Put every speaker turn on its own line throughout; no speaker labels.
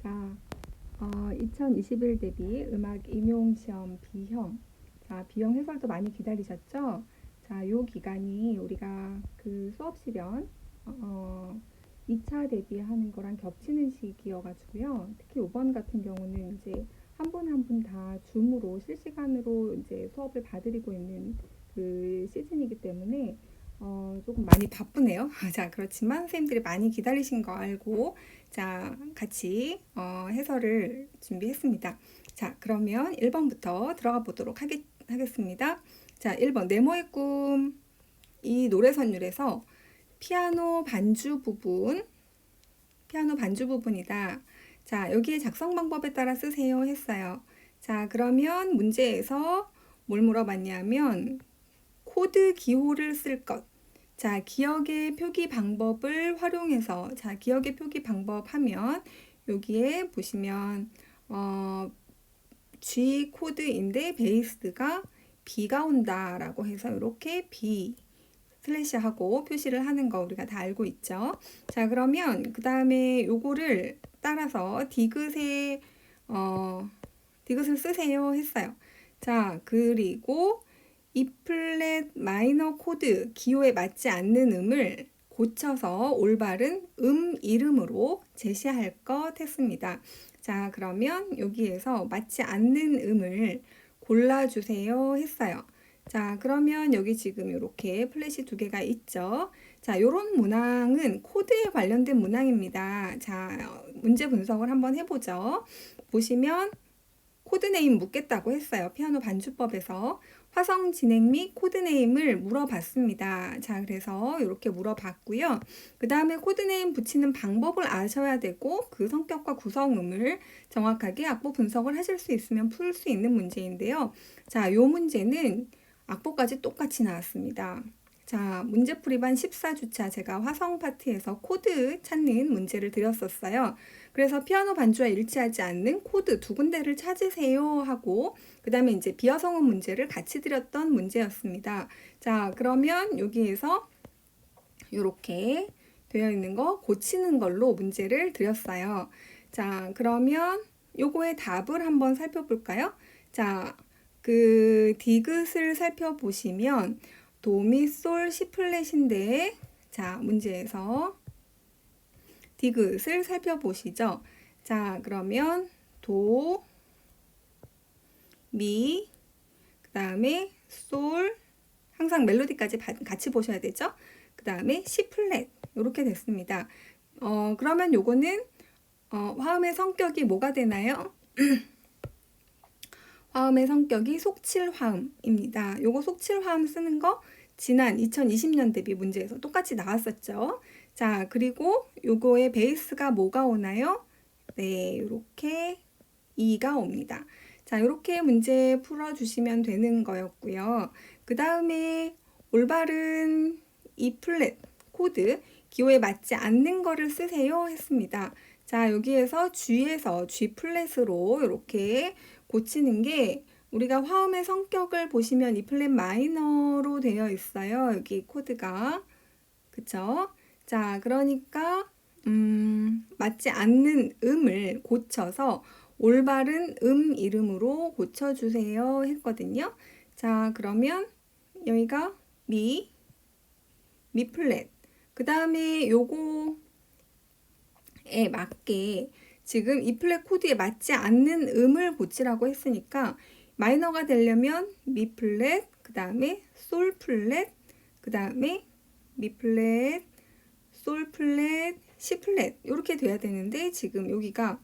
자, 2021 대비 음악 임용 시험 B형. 자, B형 해설도 많이 기다리셨죠? 자, 요 기간이 우리가 그 수업 시련 2차 대비하는 거랑 겹치는 시기여가지고요. 특히 이번 같은 경우는 이제 한 분 한 분 다 줌으로 실시간으로 이제 수업을 봐드리고 있는 그 시즌이기 때문에 조금 많이 바쁘네요. 자, 그렇지만 선생님들이 많이 기다리신 거 알고 자, 같이 해설을 준비했습니다. 자, 그러면 1번부터 들어가 보도록 하겠습니다. 자, 1번 네모의 꿈. 이 노래 선율에서 피아노 반주 부분이다. 자, 여기에 작성 방법에 따라 쓰세요 했어요. 자, 그러면 문제에서 뭘 물어봤냐면 코드 기호를 쓸 것. 자, 기억의 표기 방법을 활용해서, 자, 기억의 표기 방법 하면 여기에 보시면 G 코드인데 베이스가 B가 온다라고 해서 이렇게 B 슬래시하고 표시를 하는 거 우리가 다 알고 있죠. 자, 그러면 그 다음에 요거를 따라서 디귿을 쓰세요 했어요. 자, 그리고 E 플랫 마이너 코드 기호에 맞지 않는 음을 고쳐서 올바른 이름으로 제시할 것 했습니다. 자, 그러면 여기에서 맞지 않는 음을 골라주세요 했어요. 자, 그러면 여기 지금 이렇게 플랫이 두 개가 있죠. 자, 요런 문항은 코드에 관련된 문항입니다. 자, 문제 분석을 한번 해보죠. 보시면 코드네임 묻겠다고 했어요. 피아노 반주법에서 화성 진행 및 코드네임을 물어봤습니다. 자, 그래서 이렇게 물어봤고요. 그 다음에 코드네임 붙이는 방법을 아셔야 되고 그 성격과 구성음을 정확하게 악보 분석을 하실 수 있으면 풀 수 있는 문제인데요. 자, 요 문제는 악보까지 똑같이 나왔습니다. 자, 문제풀이반 14주차 제가 화성 파트에서 코드 찾는 문제를 드렸었어요. 그래서 피아노 반주와 일치하지 않는 코드 두 군데를 찾으세요 하고 그 다음에 이제 비어성음 문제를 같이 드렸던 문제였습니다. 자, 그러면 여기에서 이렇게 되어 있는 거 고치는 걸로 문제를 드렸어요. 자, 그러면 요거의 답을 한번 살펴볼까요? 자, 그 디귿을 살펴보시면 도미솔 시플랫인데 자, 문제에서 디귿을 살펴보시죠. 자, 그러면 도, 미, 그 다음에 솔, 항상 멜로디까지 같이 보셔야 되죠. 그 다음에 C 플랫 이렇게 됐습니다. 그러면 요거는 화음의 성격이 뭐가 되나요? 화음의 성격이 속칠화음입니다. 요거 속칠화음 쓰는 거 지난 2020년 대비 문제에서 똑같이 나왔었죠. 자, 그리고 요거의 베이스가 뭐가 오나요? 네, 이렇게 2가 옵니다. 자, 이렇게 문제 풀어주시면 되는 거였고요. 그 다음에 올바른 E 플랫 코드 기호에 맞지 않는 거를 쓰세요 했습니다. 자, 여기에서 G에서 G 플랫으로 이렇게 고치는 게 우리가 화음의 성격을 보시면 E 플랫 마이너로 되어 있어요. 여기 코드가. 그쵸? 자, 그러니까 맞지 않는 음을 고쳐서 올바른 이름으로 고쳐주세요 했거든요. 자, 그러면 여기가 미 플랫. 그 다음에 요거에 맞게 지금 E 플랫 코드에 맞지 않는 음을 고치라고 했으니까 마이너가 되려면 미 플랫, 그 다음에 솔 플랫, 그 다음에 미 플랫, 솔 플랫, C 플랫 이렇게 돼야 되는데 지금 여기가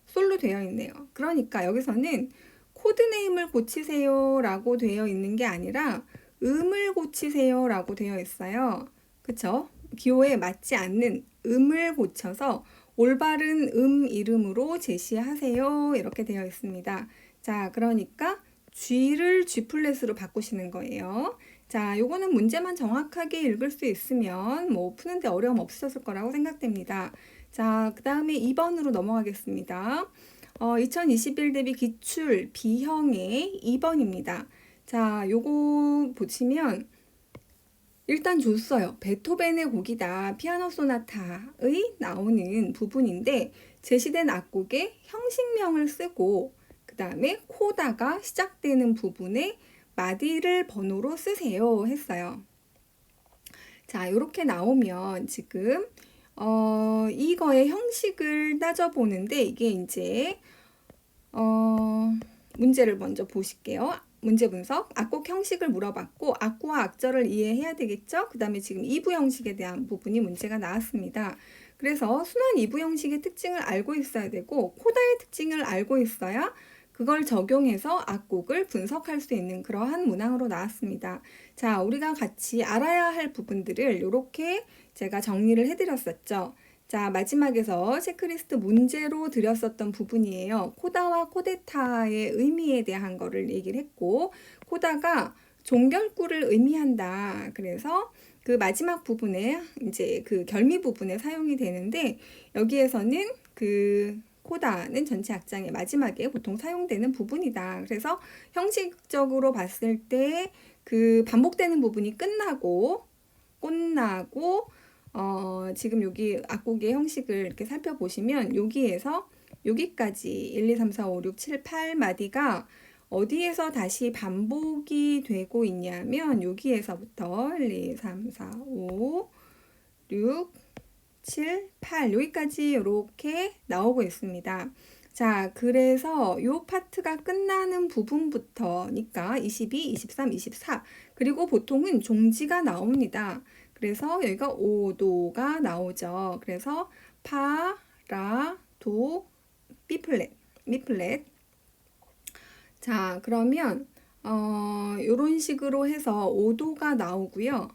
솔로 되어 있네요. 그러니까 여기서는 코드네임을 고치세요 라고 되어 있는 게 아니라 음을 고치세요 라고 되어 있어요. 그쵸? 기호에 맞지 않는 음을 고쳐서 올바른 이름으로 제시하세요 이렇게 되어 있습니다. 자, 그러니까 G를 G 플랫으로 바꾸시는 거예요. 자, 요거는 문제만 정확하게 읽을 수 있으면 뭐 푸는데 어려움 없으셨을 거라고 생각됩니다. 자, 그 다음에 2번으로 넘어가겠습니다. 2021 대비 기출 B형의 2번입니다. 자, 요거 보시면 일단 줬어요. 베토벤의 곡이다. 피아노 소나타의 나오는 부분인데 제시된 악곡에 형식명을 쓰고 그 다음에 코다가 시작되는 부분에 마디를 번호로 쓰세요 했어요. 자, 이렇게 나오면 지금 이거의 형식을 따져보는데 이게 이제 문제를 먼저 보실게요. 문제 분석, 악곡 형식을 물어봤고 악구와 악절을 이해해야 되겠죠? 그 다음에 지금 2부 형식에 대한 부분이 문제가 나왔습니다. 그래서 순환 2부 형식의 특징을 알고 있어야 되고 코다의 특징을 알고 있어야 그걸 적용해서 악곡을 분석할 수 있는 그러한 문항으로 나왔습니다. 자, 우리가 같이 알아야 할 부분들을 이렇게 제가 정리를 해드렸었죠. 자, 마지막에서 체크리스트 문제로 드렸었던 부분이에요. 코다와 코데타의 의미에 대한 거를 얘기를 했고, 코다가 종결구를 의미한다. 그래서 그 마지막 부분에 이제 그 결미 부분에 사용이 되는데, 여기에서는 그 코다는 전체 악장의 마지막에 보통 사용되는 부분이다. 그래서 형식적으로 봤을 때 그 반복되는 부분이 끝나고 지금 여기 악곡의 형식을 이렇게 살펴보시면 여기에서 여기까지 1, 2, 3, 4, 5, 6, 7, 8마디가 어디에서 다시 반복이 되고 있냐면 여기에서부터 1, 2, 3, 4, 5, 6, 7, 8 여기까지 이렇게 나오고 있습니다. 자, 그래서 요 파트가 끝나는 부분부터니까 22, 23, 24 그리고 보통은 종지가 나옵니다. 그래서 여기가 오도가 나오죠. 그래서 파, 라, 도, 미플랫. 자, 그러면 요런 식으로 해서 5도가 나오고요.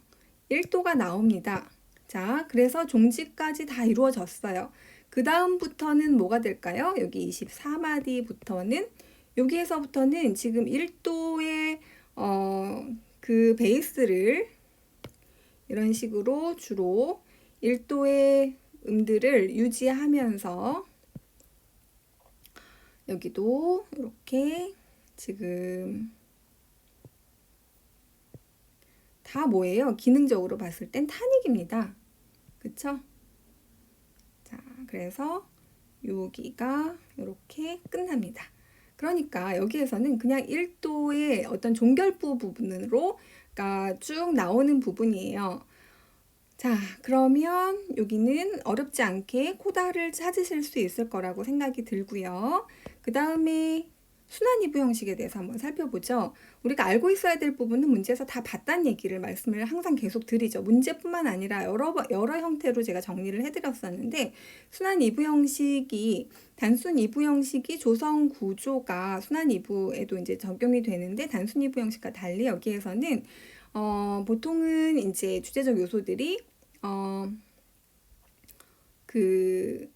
1도가 나옵니다. 자, 그래서 종지까지 다 이루어졌어요. 그 다음부터는 뭐가 될까요? 여기 24마디부터는 여기에서부터는 지금 1도의 그 베이스를 이런 식으로 주로 1도의 음들을 유지하면서 여기도 이렇게 지금 다 뭐예요? 기능적으로 봤을 땐 타닉입니다. 그쵸? 자, 그래서 여기가 이렇게 끝납니다. 그러니까 여기에서는 그냥 1도의 어떤 종결부 부분으로 그러니까 쭉 나오는 부분이에요. 자, 그러면 여기는 어렵지 않게 코다를 찾으실 수 있을 거라고 생각이 들고요. 그 다음에 순환 이부 형식에 대해서 한번 살펴보죠. 우리가 알고 있어야 될 부분은 문제에서 다 봤다는 얘기를 말씀을 항상 계속 드리죠. 문제뿐만 아니라 여러 형태로 제가 정리를 해드렸었는데 순환 이부 형식이 단순 이부 형식이 조성 구조가 순환 이부에도 이제 적용이 되는데 단순 이부 형식과 달리 여기에서는 보통은 이제 주제적 요소들이 그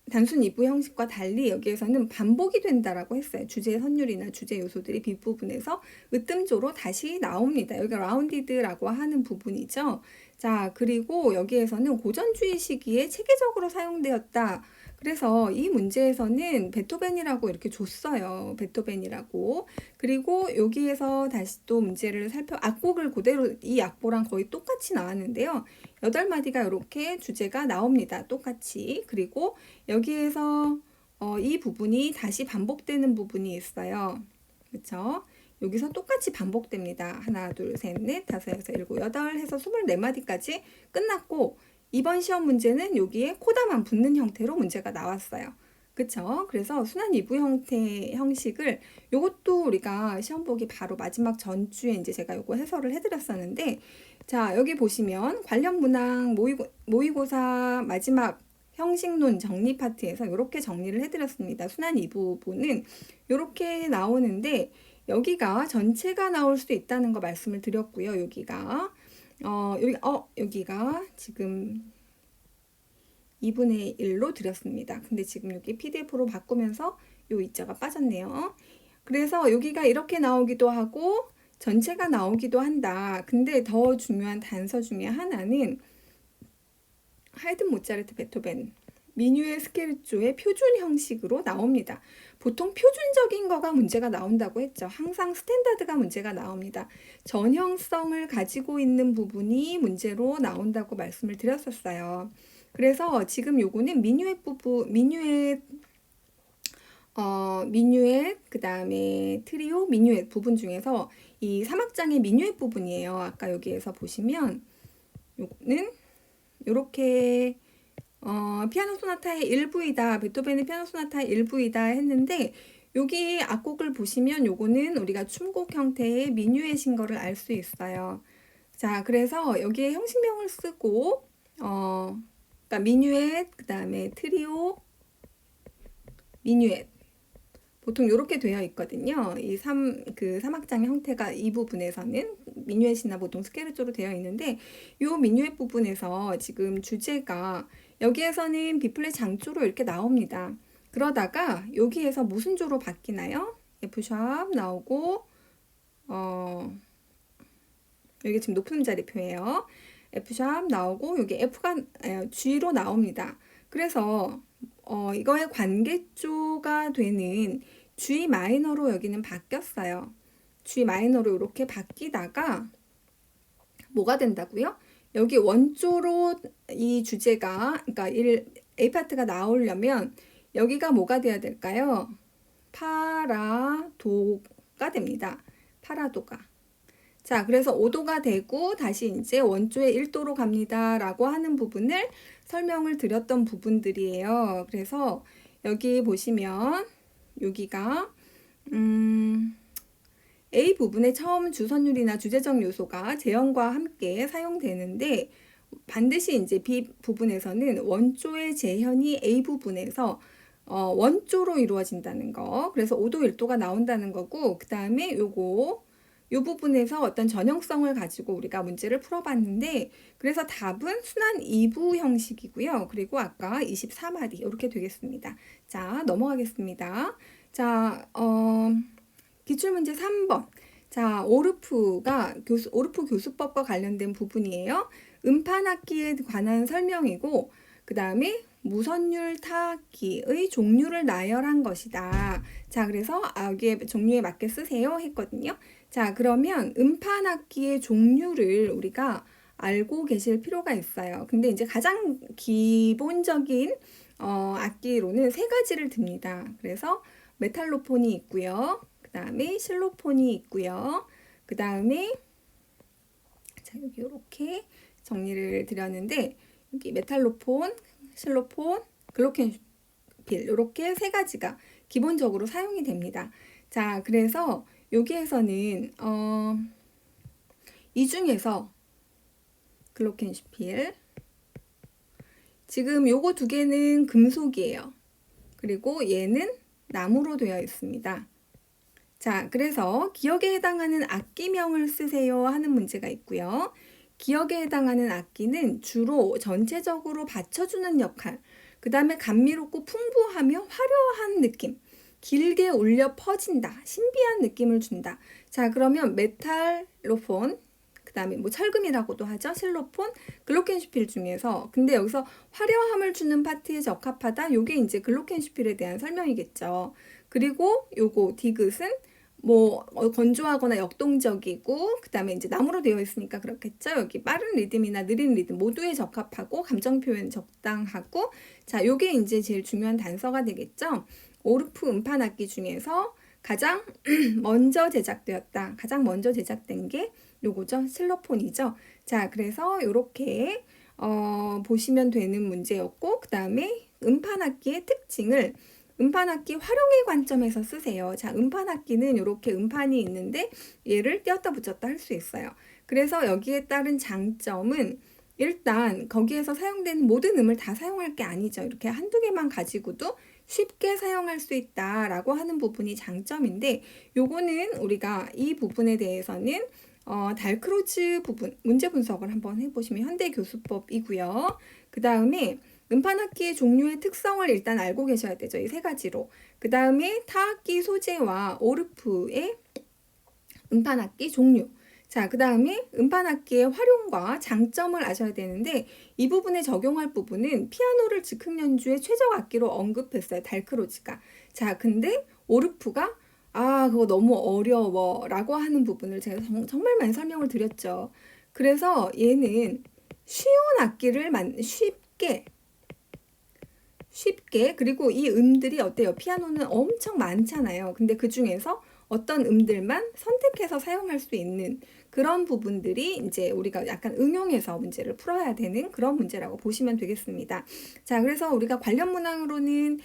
단순 이부 형식과 달리 여기에서는 반복이 된다라고 했어요. 주제 선율이나 주제 요소들이 뒷부분에서 으뜸조로 다시 나옵니다. 여기가 라운디드라고 하는 부분이죠. 자, 그리고 여기에서는 고전주의 시기에 체계적으로 사용되었다. 그래서 이 문제에서는 베토벤이라고 이렇게 줬어요. 베토벤이라고. 그리고 여기에서 다시 또 문제를 악곡을 그대로 이 악보랑 거의 똑같이 나왔는데요. 8마디가 이렇게 주제가 나옵니다. 똑같이. 그리고 여기에서 이 부분이 다시 반복되는 부분이 있어요. 그렇죠? 여기서 똑같이 반복됩니다. 하나, 둘, 셋, 넷, 다섯, 여섯, 일곱, 여덟 해서 24마디까지 끝났고 이번 시험 문제는 여기에 코다만 붙는 형태로 문제가 나왔어요. 그쵸? 그래서 순환 이부 형식을 요것도 우리가 시험 보기 바로 마지막 전주에 이제 제가 요거 해설을 해드렸었는데 자, 여기 보시면 관련 문항 모의고사 마지막 형식론 정리 파트에서 이렇게 정리를 해드렸습니다. 순환 이 부분은 이렇게 나오는데 여기가 전체가 나올 수도 있다는 거 말씀을 드렸고요. 여기가 지금 2분의 1로 드렸습니다. 근데 지금 여기 PDF로 바꾸면서 요 이자가 빠졌네요. 그래서 여기가 이렇게 나오기도 하고 전체가 나오기도 한다. 근데 더 중요한 단서 중에 하나는 하이든 모차르트 베토벤 민유의 스케르초의 표준 형식으로 나옵니다. 보통 표준적인 거가 문제가 나온다고 했죠. 항상 스탠다드가 문제가 나옵니다. 전형성을 가지고 있는 부분이 문제로 나온다고 말씀을 드렸었어요. 그래서 지금 요거는 미뉴엣, 그 다음에 트리오, 미뉴엣 부분 중에서 이 3악장의 미뉴엣 부분이에요. 아까 여기에서 보시면 요거는 요렇게 피아노 소나타의 일부이다, 베토벤의 피아노 소나타의 일부이다 했는데 여기 악곡을 보시면 요거는 우리가 춤곡 형태의 미뉴엣인 거를 알 수 있어요. 자, 그래서 여기에 형식명을 쓰고 그러니까 미뉴엣, 그 다음에 트리오, 미뉴엣 보통 이렇게 되어 있거든요. 이 3악장 형태가 이 부분에서는 미뉴엣이나 보통 스케르초로 되어 있는데 이 미뉴엣 부분에서 지금 주제가 여기에서는 B플랫 장조로 이렇게 나옵니다. 그러다가 여기에서 무슨 조로 바뀌나요? F샵 나오고 여기 지금 높은 음자리표예요. F샵 나오고 여기 F가 G로 나옵니다. 그래서 이거의 관계조가 되는 G 마이너로 여기는 바뀌었어요. G 마이너로 이렇게 바뀌다가 뭐가 된다고요? 여기 원조로 이 주제가 그러니까 A 파트가 나오려면 여기가 뭐가 돼야 될까요? 파라도가 됩니다. 파라도가. 자, 그래서 5도가 되고 다시 이제 원조의 1도로 갑니다 라고 하는 부분을 설명을 드렸던 부분들이에요. 그래서 여기 보시면 여기가 A 부분의 처음 주선율이나 주제적 요소가 재현과 함께 사용되는데 반드시 이제 B 부분에서는 원조의 재현이 A 부분에서 원조로 이루어진다는 거. 그래서 5도 1도가 나온다는 거고 그 다음에 요 부분에서 어떤 전형성을 가지고 우리가 문제를 풀어봤는데 그래서 답은 순환 2부 형식이고요. 그리고 아까 24마디 이렇게 되겠습니다. 자, 넘어가겠습니다. 자, 기출문제 3번. 자, 오르프 교수법과 관련된 부분이에요. 음판악기에 관한 설명이고 그 다음에 무선율 타악기의 종류를 나열한 것이다. 자, 그래서 여기에 종류에 맞게 쓰세요 했거든요. 자, 그러면 음판악기의 종류를 우리가 알고 계실 필요가 있어요. 근데 이제 가장 기본적인 악기로는 세 가지를 듭니다. 그래서 메탈로폰이 있고요. 그 다음에 실로폰이 있고요. 그 다음에 자, 여기 이렇게 정리를 드렸는데 여기 메탈로폰, 실로폰, 글로켄슈필 이렇게 세 가지가 기본적으로 사용이 됩니다. 자, 그래서 여기에서는 이 중에서 글로켄슈필 지금 요거 두 개는 금속이에요. 그리고 얘는 나무로 되어 있습니다. 자, 그래서 기억에 해당하는 악기명을 쓰세요 하는 문제가 있고요. 기억에 해당하는 악기는 주로 전체적으로 받쳐주는 역할, 그 다음에 감미롭고 풍부하며 화려한 느낌, 길게 울려 퍼진다, 신비한 느낌을 준다. 자, 그러면 메탈로폰, 그 다음에 뭐 철금이라고도 하죠. 실로폰, 글로켄슈필 중에서 근데 여기서 화려함을 주는 파트에 적합하다. 요게 이제 글로켄슈필에 대한 설명이겠죠. 그리고 요거 디귿은 뭐 건조하거나 역동적이고 그 다음에 이제 나무로 되어 있으니까 그렇겠죠. 여기 빠른 리듬이나 느린 리듬 모두에 적합하고 감정 표현 적당하고 자, 요게 이제 제일 중요한 단서가 되겠죠. 오르프 음판 악기 중에서 가장 먼저 제작되었다. 가장 먼저 제작된 게 요거죠. 실로폰이죠. 자, 그래서 요렇게 보시면 되는 문제였고 그 다음에 음판악기의 특징을 음판악기 활용의 관점에서 쓰세요. 자, 음판악기는 이렇게 음판이 있는데 얘를 띄었다 붙였다 할 수 있어요. 그래서 여기에 따른 장점은 일단 거기에서 사용되는 모든 음을 다 사용할 게 아니죠. 이렇게 한두 개만 가지고도 쉽게 사용할 수 있다라고 하는 부분이 장점인데 요거는 우리가 이 부분에 대해서는 달크로즈 부분 문제 분석을 한번 해보시면 현대교수법이고요. 그 다음에 음판악기의 종류의 특성을 일단 알고 계셔야 되죠. 이 세 가지로. 그 다음에 타악기 소재와 오르프의 음판악기 종류. 자, 그 다음에 음판악기의 활용과 장점을 아셔야 되는데 이 부분에 적용할 부분은 피아노를 즉흥 연주의 최적 악기로 언급했어요. 달크로즈가. 자, 근데 오르프가 그거 너무 어려워 라고 하는 부분을 제가 정말 많이 설명을 드렸죠. 그래서 얘는 쉬운 악기를 쉽게 그리고 이 음들이 어때요? 피아노는 엄청 많잖아요. 근데 그 중에서 어떤 음들만 선택해서 사용할 수 있는 그런 부분들이 이제 우리가 약간 응용해서 문제를 풀어야 되는 그런 문제라고 보시면 되겠습니다. 자, 그래서 우리가 관련 문항으로는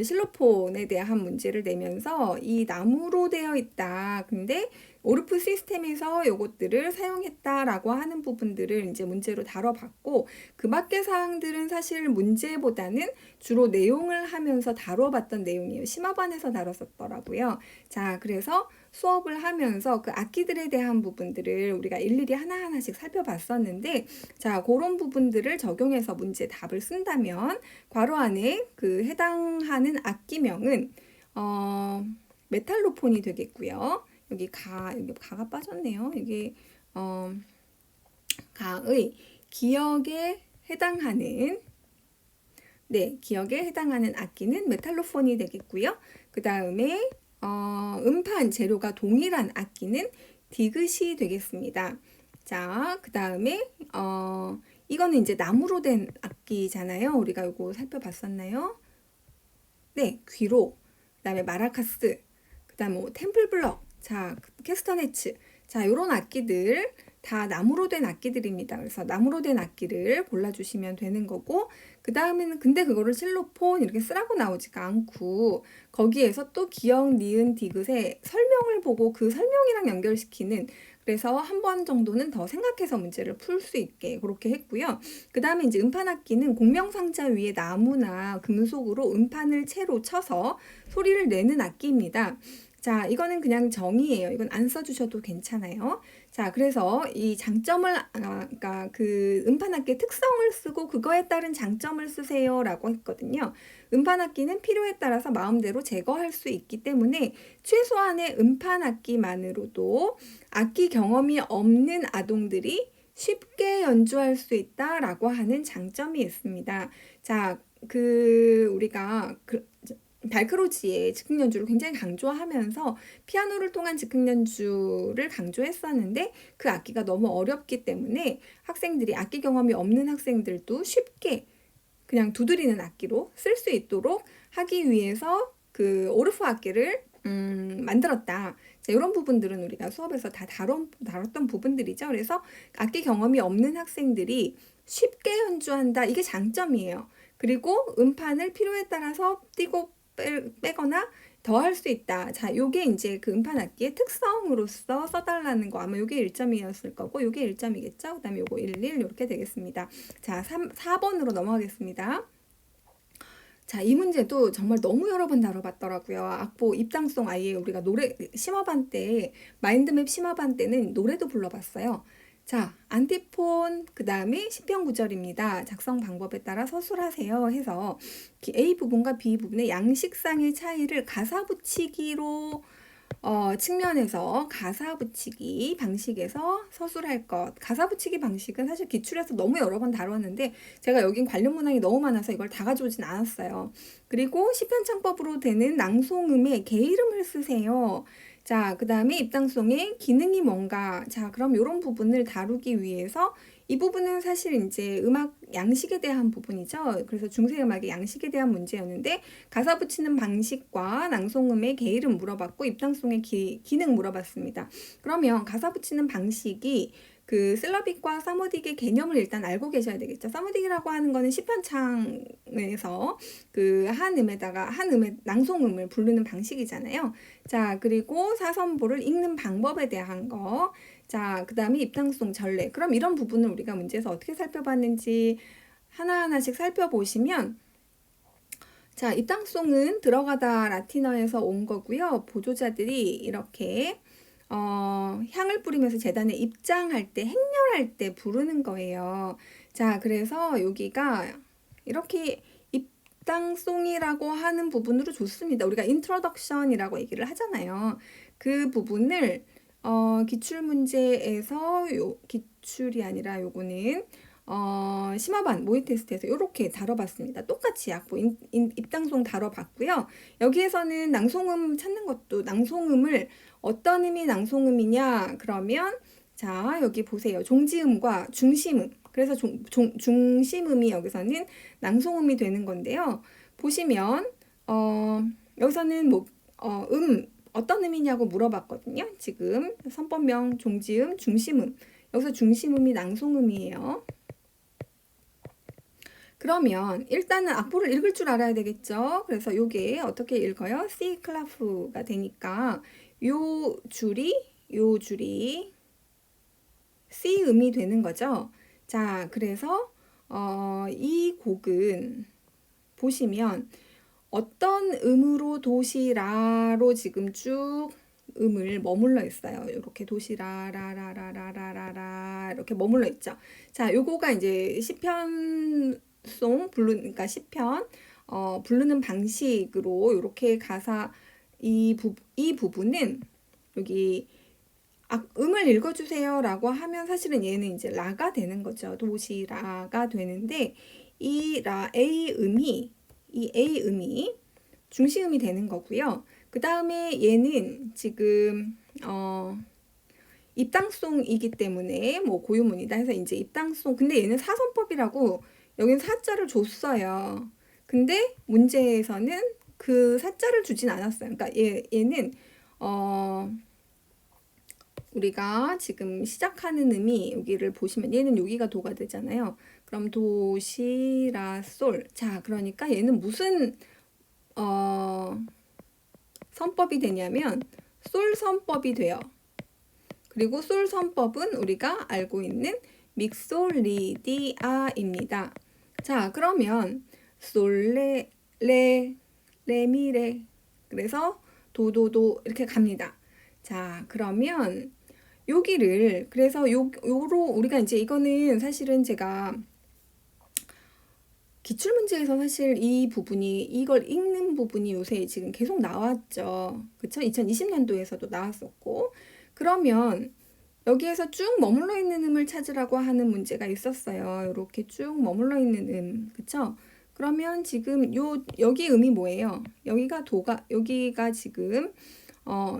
실로폰에 대한 문제를 내면서 이 나무로 되어 있다. 근데 오르프 시스템에서 요것들을 사용했다라고 하는 부분들을 이제 문제로 다뤄봤고 그 밖의 사항들은 사실 문제보다는 주로 내용을 하면서 다뤄봤던 내용이에요. 심화반에서 다뤘었더라고요. 자, 그래서 수업을 하면서 그 악기들에 대한 부분들을 우리가 일일이 하나하나씩 살펴봤었는데 자, 그런 부분들을 적용해서 문제 답을 쓴다면 괄호 안에 그 해당하는 악기명은 메탈로폰이 되겠고요. 여기 가가 빠졌네요. 이게 가의 기억에 해당하는 기억에 해당하는 악기는 메탈로폰이 되겠고요. 그 다음에 음판 재료가 동일한 악기는 디귿이 되겠습니다. 자, 그 다음에 이거는 이제 나무로 된 악기잖아요. 우리가 이거 살펴봤었나요? 네, 귀로, 그 다음에 마라카스, 그 다음 뭐 템플블럭, 자, 캐스터네츠, 자, 요런 악기들 다 나무로 된 악기들입니다. 그래서 나무로 된 악기를 골라주시면 되는 거고, 그 다음에는 근데 그거를 실로폰 이렇게 쓰라고 나오지가 않고, 거기에서 또 기역, 니은, 디귿의 설명을 보고 그 설명이랑 연결시키는 그래서 한 번 정도는 더 생각해서 문제를 풀 수 있게 그렇게 했고요. 그 다음에 이제 음판 악기는 공명상자 위에 나무나 금속으로 음판을 채로 쳐서 소리를 내는 악기입니다. 자, 이거는 그냥 정의예요. 이건 안 써주셔도 괜찮아요. 자, 그래서 이 장점을, 그러니까 그 음판악기의 특성을 쓰고 그거에 따른 장점을 쓰세요라고 했거든요. 음판악기는 필요에 따라서 마음대로 제거할 수 있기 때문에 최소한의 음판악기만으로도 악기 경험이 없는 아동들이 쉽게 연주할 수 있다라고 하는 장점이 있습니다. 자, 우리가 달크로지의 즉흥 연주를 굉장히 강조하면서 피아노를 통한 즉흥 연주를 강조했었는데 그 악기가 너무 어렵기 때문에 학생들이 악기 경험이 없는 학생들도 쉽게 그냥 두드리는 악기로 쓸 수 있도록 하기 위해서 그 오르프 악기를 만들었다. 자, 이런 부분들은 우리가 수업에서 다 다뤘던 부분들이죠. 그래서 악기 경험이 없는 학생들이 쉽게 연주한다. 이게 장점이에요. 그리고 음판을 필요에 따라서 띄고 빼거나 더 할 수 있다. 자, 요게 이제 그 음판 악기의 특성으로서 써달라는 거. 아마 요게 1점이었을 거고, 요게 1점이겠죠? 그 다음에 요거 1, 이렇게 되겠습니다. 자, 4번으로 넘어가겠습니다. 자, 이 문제도 정말 너무 여러 번 다뤄봤더라고요. 악보 입당송 아예 우리가 노래 심화반 때 마인드맵 심화반 때는 노래도 불러봤어요. 자, 안티폰 그 다음에 시편 구절입니다. 작성 방법에 따라 서술하세요 해서 A 부분과 B 부분의 양식상의 차이를 가사 붙이기로 측면에서 가사 붙이기 방식에서 서술할 것. 가사 붙이기 방식은 사실 기출에서 너무 여러 번 다뤘는데 제가 여긴 관련 문항이 너무 많아서 이걸 다 가져오진 않았어요. 그리고 시편창법으로 되는 낭송음의 개 이름을 쓰세요. 자, 그 다음에 입당송의 기능이 뭔가. 자, 그럼 이런 부분을 다루기 위해서 이 부분은 사실 이제 음악 양식에 대한 부분이죠. 그래서 중세음악의 양식에 대한 문제였는데 가사 붙이는 방식과 낭송음의 개 이름 물어봤고 입당송의 기능 물어봤습니다. 그러면 가사 붙이는 방식이 그 슬라빅과 사모딕의 개념을 일단 알고 계셔야 되겠죠. 사모딕이라고 하는 거는 시편창에서 그 한 음의 낭송음을 부르는 방식이잖아요. 자, 그리고 사선보를 읽는 방법에 대한 거. 자, 그 다음에 입당송 전례. 그럼 이런 부분을 우리가 문제에서 어떻게 살펴봤는지 하나하나씩 살펴보시면 자, 입당송은 들어가다 라틴어에서 온 거고요. 보조자들이 이렇게 향을 뿌리면서 제단에 입장할 때, 행렬할 때 부르는 거예요. 자, 그래서 여기가 이렇게 입당송이라고 하는 부분으로 좋습니다. 우리가 인트로덕션이라고 얘기를 하잖아요. 그 부분을 기출문제에서 기출이 아니라 요거는 심화반 모의 테스트에서 이렇게 다뤄봤습니다. 똑같이 약보 입당송 다뤄봤고요. 여기에서는 낭송음 찾는 것도 낭송음을 어떤 음이 낭송음이냐 그러면 자 여기 보세요. 종지음과 중심음 그래서 중심음이 여기서는 낭송음이 되는 건데요. 보시면 여기서는 뭐 어떤 음이냐고 물어봤거든요. 지금 선법명 종지음 중심음 여기서 중심음이 낭송음이에요. 그러면 일단은 악보를 읽을 줄 알아야 되겠죠. 그래서 요게 어떻게 읽어요? C 클라프가 되니까 요 줄이 C 음이 되는 거죠. 자, 그래서 이 곡은 보시면 어떤 음으로 도시라로 지금 쭉 음을 머물러 있어요. 이렇게 도시라라라라라라라 이렇게 머물러 있죠. 자, 요거가 이제 시편송 그러니까 시편 부르는 방식으로 이렇게 가사 이 부분은 여기 음을 읽어주세요 라고 하면 사실은 얘는 이제 라가 되는 거죠. 도시라가 되는데 이 A 음이 중시음이 되는 거고요. 그 다음에 얘는 지금 입당송이기 때문에 뭐 고유문이다 해서 이제 입당송 근데 얘는 사선법이라고 여긴 사자를 줬어요. 근데 문제에서는 그 사자를 주진 않았어요. 그러니까 얘는 우리가 지금 시작하는 음이 여기를 보시면 얘는 여기가 도가 되잖아요. 그럼 도, 시, 라, 솔. 자, 그러니까 얘는 무슨 선법이 되냐면 솔 선법이 돼요. 그리고 솔 선법은 우리가 알고 있는 믹솔리디아입니다. 자, 그러면 솔, 레, 미, 레. 그래서 도도도 이렇게 갑니다. 자, 그러면 여기를 그래서 요로 우리가 이제 이거는 사실은 제가 기출문제에서 사실 이 부분이 이걸 읽는 부분이 요새 지금 계속 나왔죠. 그쵸? 2020년도에서도 나왔었고 그러면 여기에서 쭉 머물러 있는 음을 찾으라고 하는 문제가 있었어요. 이렇게 쭉 머물러 있는 그쵸? 그러면 지금 여기 음이 뭐예요? 여기가 지금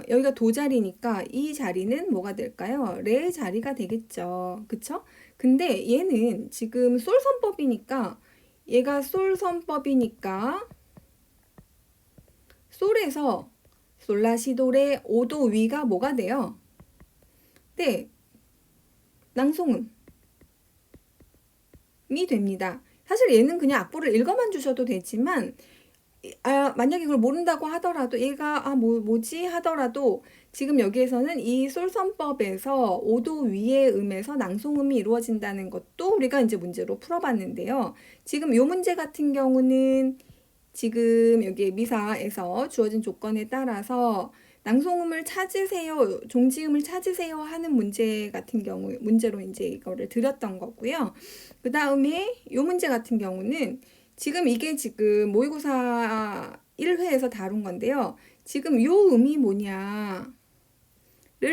여기가 도 자리니까 이 자리는 뭐가 될까요? 레 자리가 되겠죠. 그쵸? 근데 얘는 지금 솔 선법이니까 얘가 솔 선법이니까 솔에서 솔라시도레 5도 위가 뭐가 돼요? 네, 낭송음이 됩니다. 사실 얘는 그냥 악보를 읽어만 주셔도 되지만 만약에 그걸 모른다고 하더라도 얘가 뭐지 하더라도 지금 여기에서는 이 솔선법에서 5도 위의 음에서 낭송음이 이루어진다는 것도 우리가 이제 문제로 풀어봤는데요. 지금 요 문제 같은 경우는 지금 여기 미사에서 주어진 조건에 따라서 낭송음을 찾으세요, 종지음을 찾으세요 하는 문제 같은 경우 문제로 이제 이거를 드렸던 거고요. 그 다음에 요 문제 같은 경우는 지금 이게 지금 모의고사 1회에서 다룬 건데요. 지금 요 음이 뭐냐를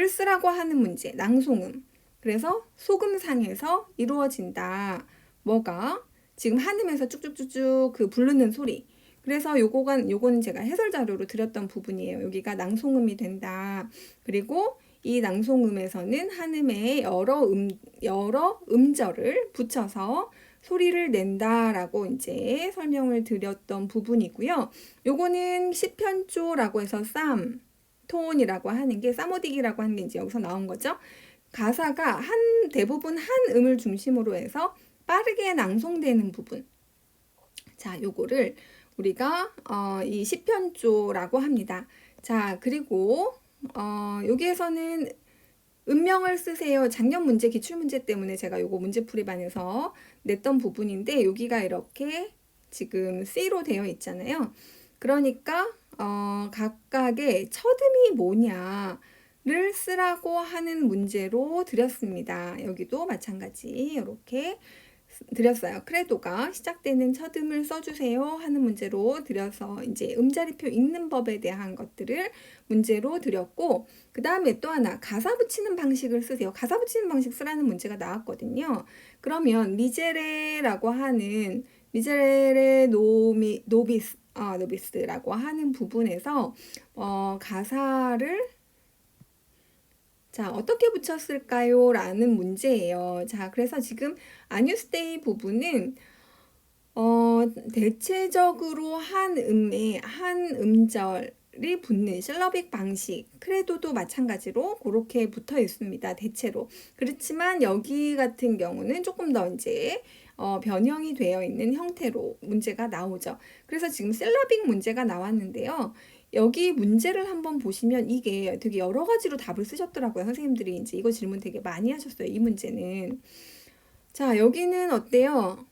쓰라고 하는 문제, 낭송음. 그래서 소금상에서 이루어진다. 뭐가? 지금 한음에서 쭉쭉쭉쭉 그 부르는 소리. 그래서 요거는 제가 해설 자료로 드렸던 부분이에요. 여기가 낭송음이 된다. 그리고 이 낭송음에서는 한음에 여러 음절을 붙여서 소리를 낸다라고 이제 설명을 드렸던 부분이고요. 요거는 시편조라고 해서 톤이라고 하는 게 사모딕이라고 하는 게 이제 여기서 나온 거죠. 가사가 대부분 한 음을 중심으로 해서 빠르게 낭송되는 부분. 자, 요거를 우리가 이 시편조라고 합니다. 자, 그리고 여기에서는 음명을 쓰세요. 작년 문제 기출문제 때문에 제가 요거 문제풀이반에서 냈던 부분인데 여기가 이렇게 지금 C로 되어 있잖아요. 그러니까 각각의 첫음이 뭐냐를 쓰라고 하는 문제로 드렸습니다. 여기도 마찬가지 이렇게 드렸어요. 크레도가 시작되는 첫음을 써주세요 하는 문제로 드려서 이제 음자리표 읽는 법에 대한 것들을 문제로 드렸고, 그 다음에 또 하나 가사 붙이는 방식을 쓰세요. 가사 붙이는 방식 쓰라는 문제가 나왔거든요. 그러면 미제레라고 하는 미제레 노비스라고 하는 부분에서 가사를 자, 어떻게 붙였을까요? 라는 문제예요. 자, 그래서 지금 아뉴스테이 부분은 대체적으로 한 음에 한 음절이 붙는 실러빅 방식, 크레도도 마찬가지로 그렇게 붙어 있습니다. 대체로. 그렇지만 여기 같은 경우는 조금 더 이제 변형이 되어 있는 형태로 문제가 나오죠. 그래서 지금 실러빅 문제가 나왔는데요. 여기 문제를 한번 보시면 이게 되게 여러 가지로 답을 쓰셨더라고요. 선생님들이 이제 이거 질문 되게 많이 하셨어요. 이 문제는. 자, 여기는 어때요?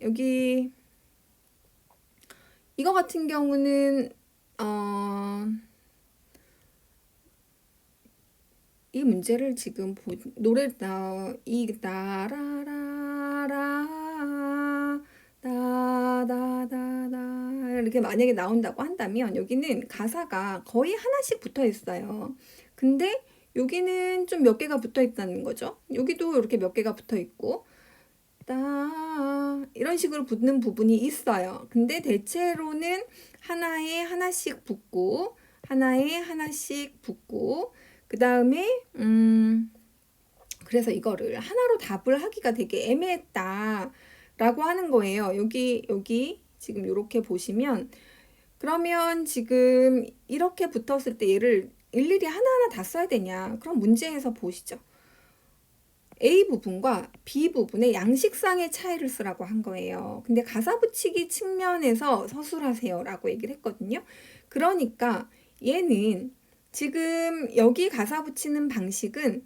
여기 이거 같은 경우는 이 문제를 지금 노래를 이 따라라라 다다다다 이렇게 만약에 나온다고 한다면 여기는 가사가 거의 하나씩 붙어 있어요. 근데 여기는 좀 몇 개가 붙어 있다는 거죠. 여기도 이렇게 몇 개가 붙어 있고 이런 식으로 붙는 부분이 있어요. 근데 대체로는 하나에 하나씩 붙고 하나에 하나씩 붙고 그 다음에 그래서 이거를 하나로 답을 하기가 되게 애매했다라고 하는 거예요. 여기 지금 이렇게 보시면 그러면 지금 이렇게 붙었을 때 얘를 일일이 하나하나 다 써야 되냐? 그럼 문제에서 보시죠. A 부분과 B 부분의 양식상의 차이를 쓰라고 한 거예요. 근데 가사 붙이기 측면에서 서술하세요 라고 얘기를 했거든요. 그러니까 얘는 지금 여기 가사 붙이는 방식은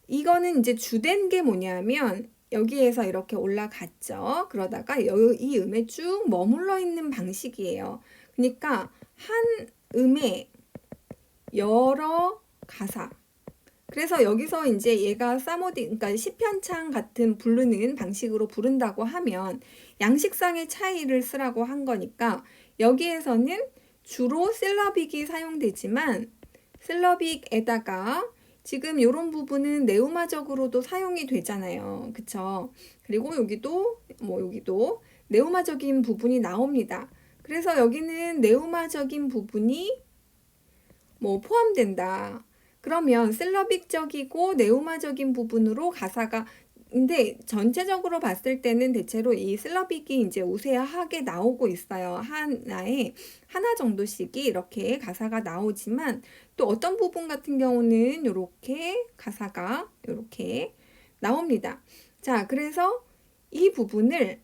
이거는 이제 주된 게 뭐냐면 여기에서 이렇게 올라갔죠. 그러다가 이 음에 쭉 머물러 있는 방식이에요. 그러니까 한 음에 여러 가사. 그래서 여기서 이제 얘가 그러니까 시편창 같은 부르는 방식으로 부른다고 하면 양식상의 차이를 쓰라고 한 거니까 여기에서는 주로 실러빅이 사용되지만 실러빅에다가 지금 이런 부분은 네우마적으로도 사용이 되잖아요. 그쵸? 그리고 여기도 네우마적인 부분이 나옵니다. 그래서 여기는 네우마적인 부분이 포함된다. 그러면 실러빅적이고 네우마적인 부분으로 가사가 근데 전체적으로 봤을 때는 대체로 이 실러빅이 이제 우세하게 나오고 있어요. 하나 정도씩이 이렇게 가사가 나오지만 또 어떤 부분 같은 경우는 이렇게 가사가 이렇게 나옵니다. 자, 그래서 이 부분을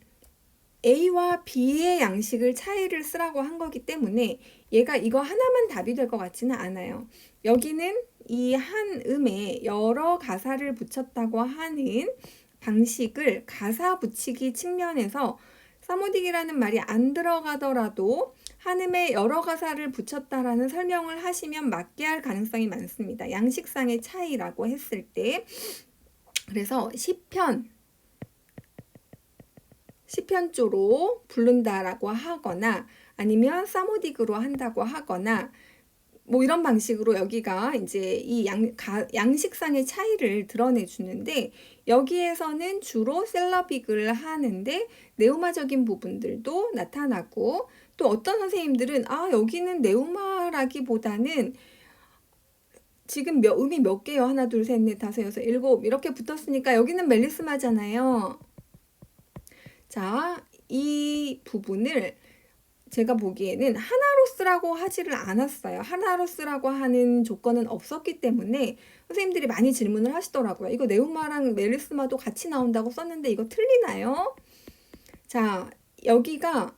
A와 B의 양식을 차이를 쓰라고 한 거기 때문에 얘가 이거 하나만 답이 될 것 같지는 않아요. 여기는 이 한 음에 여러 가사를 붙였다고 하는 방식을 가사 붙이기 측면에서 사모딕이라는 말이 안 들어가더라도 한 음에 여러 가사를 붙였다라는 설명을 하시면 맞게 할 가능성이 많습니다. 양식상의 차이라고 했을 때. 그래서 시편조로 부른다라고 하거나 아니면 사모딕으로 한다고 하거나 이런 방식으로 여기가 이제 이 양식상의 차이를 드러내 주는데 여기에서는 주로 실러빅을 하는데 네우마적인 부분들도 나타나고 또 어떤 선생님들은 여기는 네우마라기보다는 지금 음이 몇 개요? 하나, 둘, 셋, 넷, 다섯, 여섯, 일곱 이렇게 붙었으니까 여기는 멜리스마잖아요. 자, 이 부분을 제가 보기에는 하나로 쓰라고 하지를 않았어요. 하나로 쓰라고 하는 조건은 없었기 때문에 선생님들이 많이 질문을 하시더라고요. 이거 네우마랑 멜리스마도 같이 나온다고 썼는데 이거 틀리나요? 자, 여기가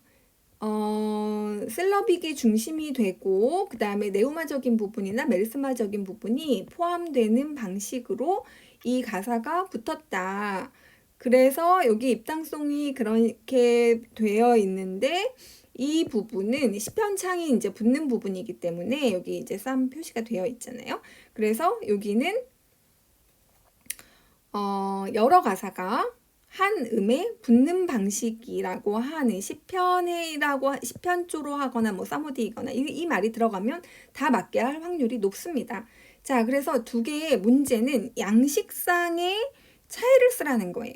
실러빅이 중심이 되고 그 다음에 네우마적인 부분이나 멜리스마적인 부분이 포함되는 방식으로 이 가사가 붙었다. 그래서 여기 입당송이 그렇게 되어 있는데 이 부분은 시편창이 이제 붙는 부분이기 때문에 여기 이제 쌈 표시가 되어 있잖아요. 그래서 여기는 여러 가사가 한 음에 붙는 방식이라고 하는 시편조로 하거나 뭐 사모디이거나 이 말이 들어가면 다 맞게 할 확률이 높습니다. 자, 그래서 두 개의 문제는 양식상의 차이를 쓰라는 거예요.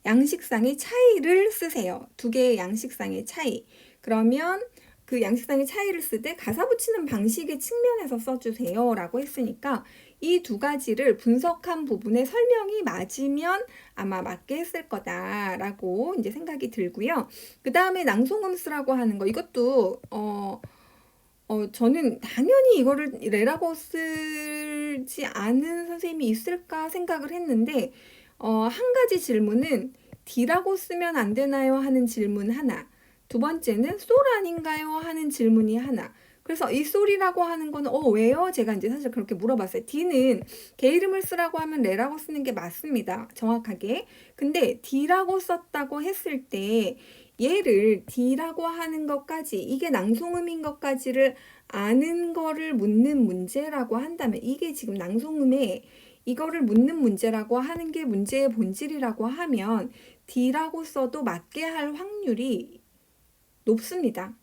양식상의 차이를 쓰세요. 두 개의 양식상의 차이. 그러면 그 양식상의 차이를 쓸 때 가사 붙이는 방식의 측면에서 써주세요 라고 했으니까 이 두 가지를 분석한 부분에 설명이 맞으면 아마 맞게 했을 거다라고 이제 생각이 들고요. 그 다음에 낭송음수라고 하는 거 이것도 저는 당연히 이거를 레라고 쓰지 않은 선생님이 있을까 생각을 했는데 한 가지 질문은 D라고 쓰면 안 되나요? 하는 질문 하나. 두 번째는 솔 아닌가요? 하는 질문이 하나. 그래서 이 솔이라고 하는 거는 왜요? 제가 이제 사실 그렇게 물어봤어요. D는 개 이름을 쓰라고 하면 레라고 쓰는 게 맞습니다. 정확하게. 근데 D라고 썼다고 했을 때 얘를 D라고 하는 것까지 이게 낭송음인 것까지를 아는 거를 묻는 문제라고 한다면 이게 지금 낭송음에 이거를 묻는 문제라고 하는 게 문제의 본질이라고 하면 D라고 써도 맞게 할 확률이 높습니다.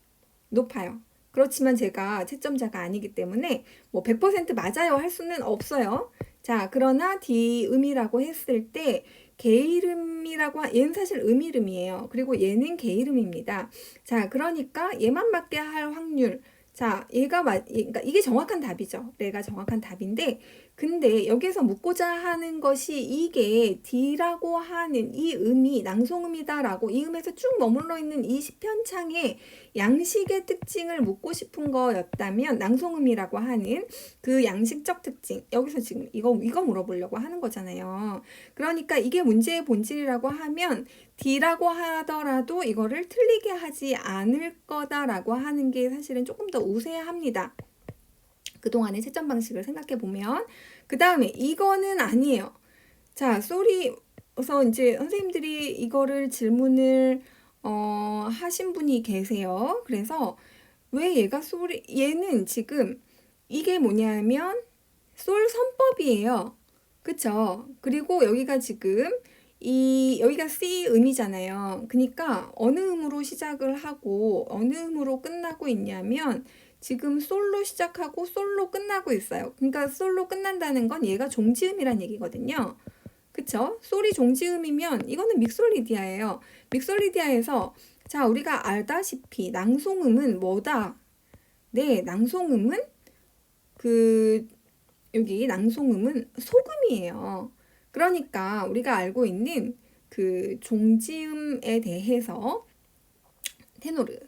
높아요. 그렇지만 제가 채점자가 아니기 때문에 뭐 100% 맞아요 할 수는 없어요. 자, 그러나 D음이라고 했을 때 개이름이라고 얘는 사실 음이름이에요. 그리고 얘는 개이름입니다. 자, 그러니까 얘만 맞게 할 확률. 자, 그러니까 이게 정확한 답이죠. 얘가 정확한 답인데 근데 여기서 묻고자 하는 것이 이게 D라고 하는 이 음이 낭송음이다라고 이 음에서 쭉 머물러 있는 이 시편창의 양식의 특징을 묻고 싶은 거였다면 낭송음이라고 하는 그 양식적 특징 여기서 지금 이거 물어보려고 하는 거잖아요. 그러니까 이게 문제의 본질이라고 하면 D라고 하더라도 이거를 틀리게 하지 않을 거다라고 하는 게 사실은 조금 더 우세합니다. 그동안의 채점 방식을 생각해 보면 그 다음에 이거는 아니에요. 자, 쏘리서 이제 선생님들이 이거를 질문을 하신 분이 계세요. 그래서 왜 얘는 지금 이게 뭐냐면 솔 선법이에요. 그쵸? 그리고 여기가 지금 여기가 C 음이잖아요. 그러니까 어느 음으로 시작을 하고 어느 음으로 끝나고 있냐면 지금 솔로 시작하고 솔로 끝나고 있어요. 그러니까 솔로 끝난다는 건 얘가 종지음이란 얘기거든요. 그쵸? 솔이 종지음이면 이거는 믹솔리디아예요. 믹솔리디아에서 자, 우리가 알다시피 낭송음은 뭐다? 네, 낭송음은 여기 낭송음은 소금이에요. 그러니까 우리가 알고 있는 그 종지음에 대해서 테노르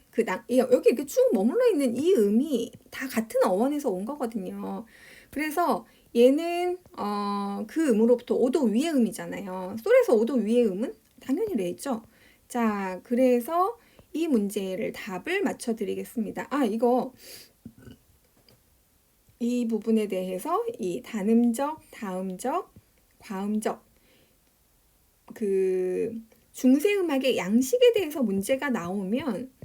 여기 이렇게 쭉 머물러 있는 이 음이 다 같은 어원에서 온 거거든요. 그래서 얘는 그 음으로부터 5도 위의 음이잖아요. 솔에서 5도 위의 음은 당연히 레죠. 자, 그래서 이 문제를 답을 맞춰 드리겠습니다. 이 부분에 대해서 이 단음적, 다음적, 과음적 그 중세음악의 양식에 대해서 문제가 나오면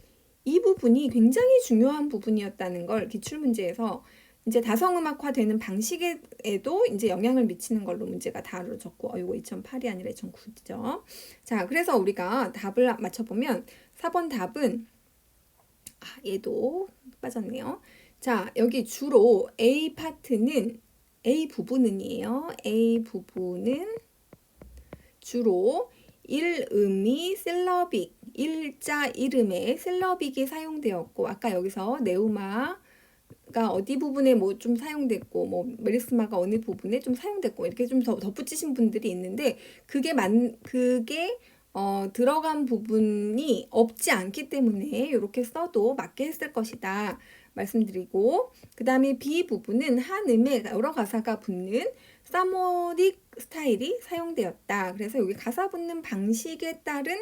이 부분이 굉장히 중요한 부분이었다는 걸 기출문제에서 이제 다성음악화되는 방식에도 이제 영향을 미치는 걸로 문제가 다뤄졌고 이거 2008이 아니라 2009죠. 자, 그래서 우리가 답을 맞춰보면 4번 답은 얘도 빠졌네요. 자, 여기 주로 A 부분은이에요. A 부분은 주로 1음이 실러빅, 일자 이름에 실러빅이 사용되었고 아까 여기서 네우마가 어디 부분에 뭐 좀 사용됐고 뭐 메리스마가 어느 부분에 좀 사용됐고 이렇게 좀 더 덧붙이신 분들이 있는데 그게 들어간 부분이 없지 않기 때문에 이렇게 써도 맞게 했을 것이다 말씀드리고 그 다음에 B 부분은 한 음에 여러 가사가 붙는 사모딕 스타일이 사용되었다. 그래서 여기 가사 붙는 방식에 따른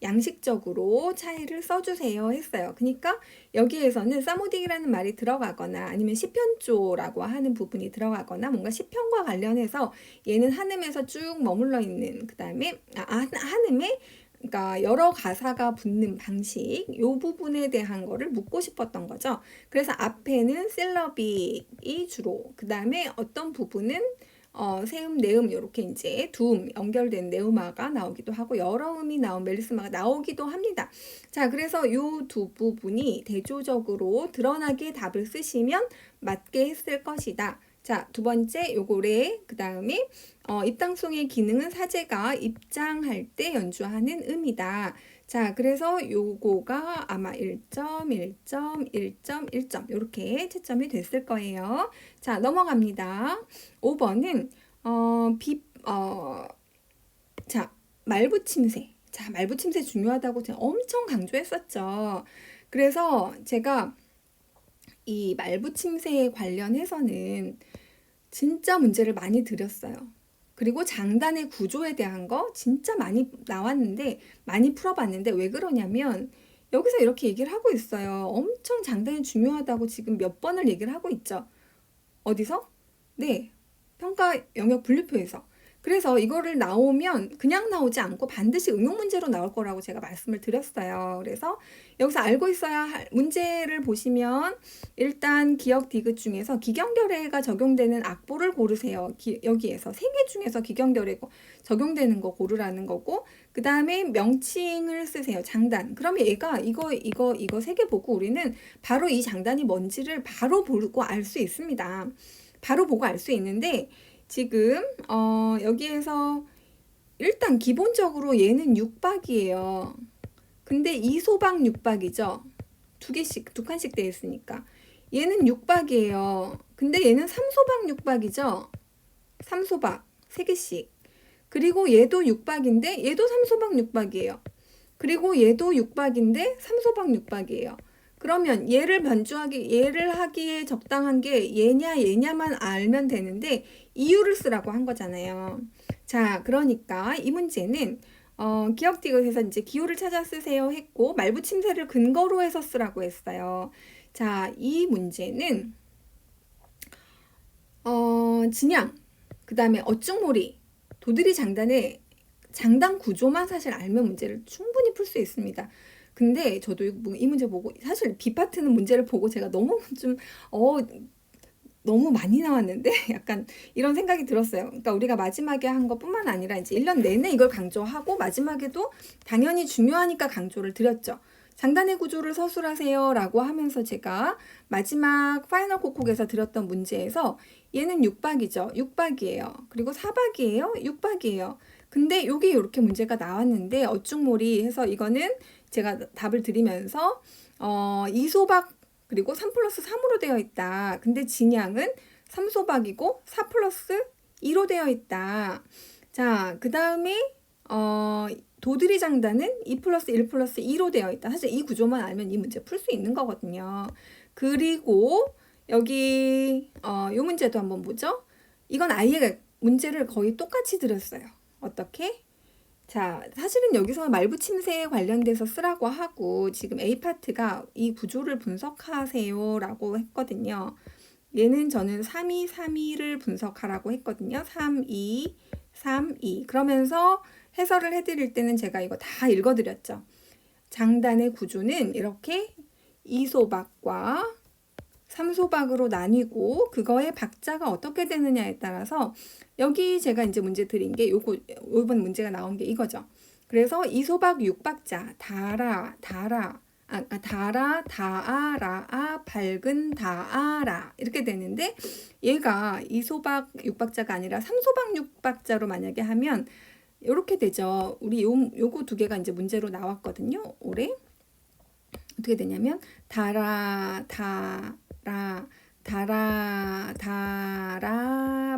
양식적으로 차이를 써주세요 했어요. 그러니까 여기에서는 사모딕이라는 말이 들어가거나 아니면 시편조라고 하는 부분이 들어가거나 뭔가 시편과 관련해서 얘는 한음에서 쭉 머물러 있는 그 다음에 한음에 그러니까 여러 가사가 붙는 방식 요 부분에 대한 거를 묻고 싶었던 거죠. 그래서 앞에는 실러빅이 주로 그 다음에 어떤 부분은 세음, 내음 이렇게 이제 두음 연결된 네음화가 나오기도 하고 여러 음이 나온 멜리스마가 나오기도 합니다. 자, 그래서 이 두 부분이 대조적으로 드러나게 답을 쓰시면 맞게 했을 것이다. 자, 두 번째 요거래. 그 다음에 입당송의 기능은 사제가 입장할 때 연주하는 음이다. 자, 그래서 요거가 아마 1점, 1점, 1점, 1점 이렇게 채점이 됐을 거예요. 자, 넘어갑니다. 5번은 자, 말붙임새. 자, 말붙임새 중요하다고 제가 엄청 강조했었죠. 그래서 제가 이 말붙임새에 관련해서는 진짜 문제를 많이 드렸어요. 그리고 장단의 구조에 대한 거 진짜 많이 나왔는데 많이 풀어봤는데 왜 그러냐면 여기서 이렇게 얘기를 하고 있어요. 엄청 장단이 중요하다고 지금 몇 번을 얘기를 하고 있죠. 어디서? 네, 평가 영역 분류표에서. 그래서 이거를 나오면 그냥 나오지 않고 반드시 응용 문제로 나올 거라고 제가 말씀을 드렸어요. 그래서 여기서 알고 있어야 할 문제를 보시면 일단 기역 디귿 중에서 기경결의가 적용되는 악보를 고르세요. 여기에서 세 개 중에서 기경결의 적용되는 거 고르라는 거고, 그 다음에 명칭을 쓰세요. 장단. 그러면 얘가 이거 세 개 보고 우리는 바로 이 장단이 뭔지를 바로 보고 알 수 있습니다. 바로 보고 알 수 있는데 지금 여기에서 일단 기본적으로 얘는 6박이에요. 근데 2소박 6박이죠. 두 칸씩 되어 있으니까. 얘는 6박이에요. 근데 얘는 3소박 6박이죠. 3소박 3개씩. 그리고 얘도 6박인데 얘도 3소박 6박이에요. 그리고 얘도 6박인데 3소박 6박이에요. 그러면 얘를 하기에 적당한 게 얘냐만 알면 되는데 이유를 쓰라고 한 거잖아요. 자, 그러니까 이 문제는 기역 디귿에서 이제 기호를 찾아 쓰세요 했고 말붙임새를 근거로 해서 쓰라고 했어요. 자, 이 문제는 진양, 그 다음에 어쭉몰이, 도드리 장단의 장단 구조만 사실 알면 문제를 충분히 풀 수 있습니다. 근데 저도 이 문제 보고 사실 B 파트는 문제를 보고 제가 너무 좀 너무 많이 나왔는데 약간 이런 생각이 들었어요. 그러니까 우리가 마지막에 한 것뿐만 아니라 이제 1년 내내 이걸 강조하고 마지막에도 당연히 중요하니까 강조를 드렸죠. 장단의 구조를 서술하세요 라고 하면서 제가 마지막 파이널 콕콕에서 드렸던 문제에서 얘는 6박이죠. 6박이에요. 그리고 4박이에요. 6박이에요. 근데 여기 이렇게 문제가 나왔는데 어쭉몰이 해서 이거는 제가 답을 드리면서 2소박 그리고 3 플러스 3으로 되어 있다. 근데 진양은 3소박이고 4 플러스 2로 되어 있다. 자, 그 다음에 도드리 장단은 2 플러스 1 플러스 2로 되어 있다. 사실 이 구조만 알면 이 문제 풀 수 있는 거거든요. 그리고 여기 이 문제도 한번 보죠. 이건 아예 문제를 거의 똑같이 드렸어요. 어떻게? 자, 사실은 여기서 말붙임새에 관련돼서 쓰라고 하고 지금 A파트가 이 구조를 분석하세요 라고 했거든요. 얘는 저는 3를 분석하라고 했거든요. 3, 2. 그러면서 해설을 해드릴 때는 제가 이거 다 읽어드렸죠. 장단의 구조는 이렇게 2소박과 3소박으로 나뉘고 그거의 박자가 어떻게 되느냐에 따라서 여기 제가 이제 문제 드린 게 이번 문제가 나온 게 이거죠. 그래서 2소박 6박자 다라, 다아라, 밝은 다아라 이렇게 되는데 얘가 2소박 6박자가 아니라 3소박 6박자로 만약에 하면 이렇게 되죠. 우리 요거 두 개가 이제 문제로 나왔거든요. 올해 어떻게 되냐면 다라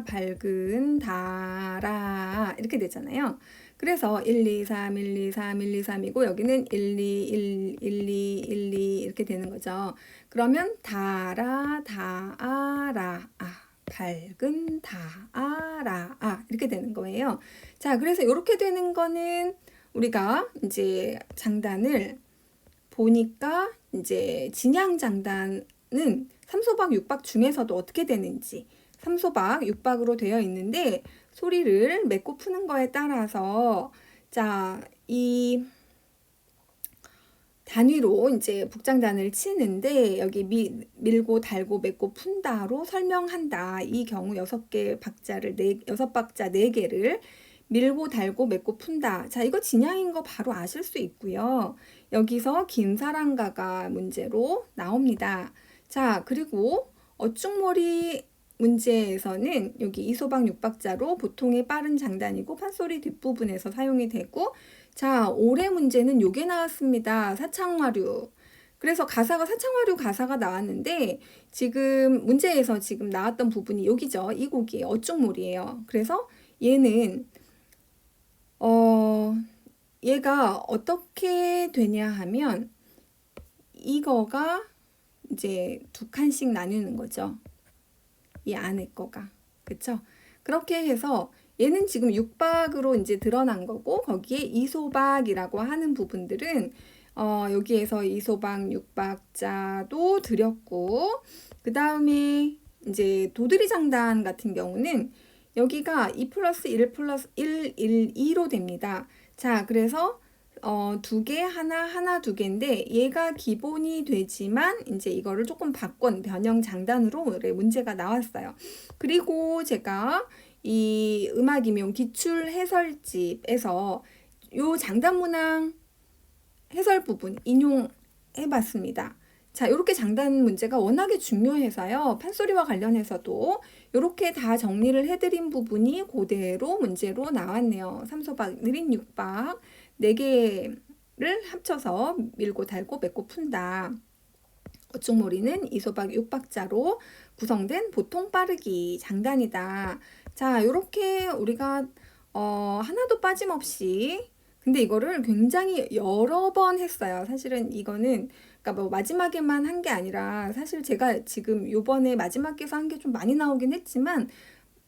밝은 다라 이렇게 되잖아요. 그래서 1, 2, 3, 1, 2, 3, 1, 2, 3이고 여기는 1, 2, 1, 2 이렇게 되는 거죠. 그러면 다라 밝은 다아라 이렇게 되는 거예요. 자, 그래서 이렇게 되는 거는 우리가 이제 장단을 보니까 이제 진양 장단은 3소박 6박 중에서도 어떻게 되는지 3소박 6박으로 되어 있는데 소리를 맺고 푸는 거에 따라서 자, 이 단위로 이제 복장단을 치는데 여기 밀고 달고 맺고 푼다로 설명한다. 이 경우 6박자 4개를 밀고 달고 맺고 푼다. 자, 이거 진양인 거 바로 아실 수 있고요. 여기서 김사랑가가 문제로 나옵니다. 자, 그리고 어중머리 문제에서는 여기 이소박 6박자로 보통의 빠른 장단이고 판소리 뒷부분에서 사용이 되고, 자, 올해 문제는 요게 나왔습니다. 사창화류. 그래서 사창화류 가사가 나왔는데 지금 문제에서 지금 나왔던 부분이 여기죠. 이 곡이 어중몰이에요. 그래서 얘는 얘가 어떻게 되냐 하면 이거가 이제 2칸씩 나누는 거죠. 이 안에 거가. 그쵸? 그렇게 해서 얘는 지금 6박으로 이제 드러난 거고, 거기에 이소박이라고 하는 부분들은 여기에서 이소박 6박자도 드렸고, 그 다음에 이제 도드리 장단 같은 경우는 여기가 2 플러스 1 플러스 1, 1, 2로 됩니다. 자, 그래서 2개, 하나, 2개인데 얘가 기본이 되지만 이제 이거를 조금 변형 장단으로 문제가 나왔어요. 그리고 제가 이 음악임용 기출 해설집에서 요 장단 문항 해설 부분 인용해 봤습니다. 자, 이렇게 장단 문제가 워낙에 중요해서요. 판소리와 관련해서도 이렇게 다 정리를 해드린 부분이 그대로 문제로 나왔네요. 3소박, 느린 6박 4개를 합쳐서 밀고 달고 맺고 푼다. 어중몰이는 이소박 6박자로 구성된 보통 빠르기 장단이다. 자, 이렇게 우리가 하나도 빠짐없이, 근데 이거를 굉장히 여러 번 했어요. 사실은 이거는 그러니까 뭐 마지막에만 한 게 아니라, 사실 제가 지금 요번에 마지막에서 한 게 좀 많이 나오긴 했지만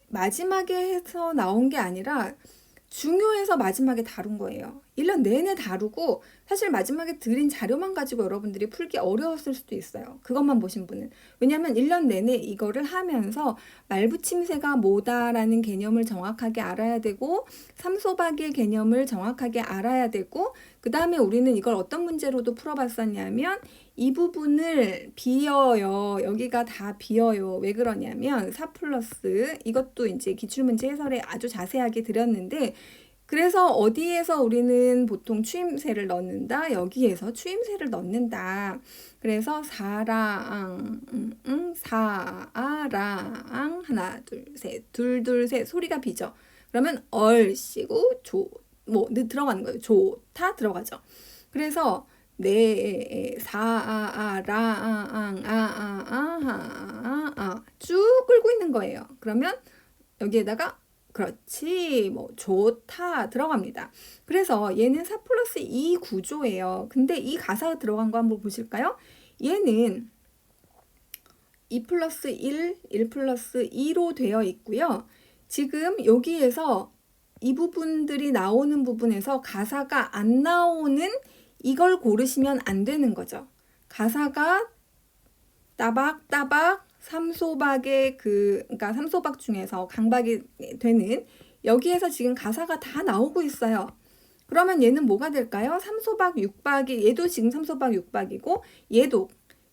마지막에 해서 나온 게 아니라 중요해서 마지막에 다룬 거예요. 1년 내내 다루고, 사실 마지막에 드린 자료만 가지고 여러분들이 풀기 어려웠을 수도 있어요. 그것만 보신 분은. 왜냐면 1년 내내 이거를 하면서 말붙임새가 뭐다라는 개념을 정확하게 알아야 되고, 삼소박의 개념을 정확하게 알아야 되고, 그 다음에 우리는 이걸 어떤 문제로도 풀어봤었냐면 이 부분을 비어요. 여기가 다 비어요. 왜 그러냐면 4 플러스, 이것도 이제 기출문제 해설에 아주 자세하게 드렸는데, 그래서 어디에서 우리는 보통 추임새를 넣는다? 여기에서 추임새를 넣는다. 그래서 사랑, 사아랑, 하나, 둘, 셋, 둘, 둘, 셋, 소리가 비죠. 그러면 얼씨고 들어가는 거예요. 좋다 들어가죠. 그래서 네, 쭉 끌고 있는 거예요. 그러면 여기에다가 그렇지, 좋다 들어갑니다. 그래서 얘는 4 플러스 2 구조예요. 근데 이 가사가 들어간 거 한번 보실까요? 얘는 2 플러스 1, 1 플러스 2로 되어 있고요. 지금 여기에서 이 부분들이 나오는 부분에서 가사가 안 나오는 이걸 고르시면 안 되는 거죠. 가사가 따박따박 3소박의 그러니까 3소박 중에서 강박이 되는 여기에서 지금 가사가 다 나오고 있어요. 그러면 얘는 뭐가 될까요? 3소박 6박이, 얘도 지금 3소박 6박이고, 얘도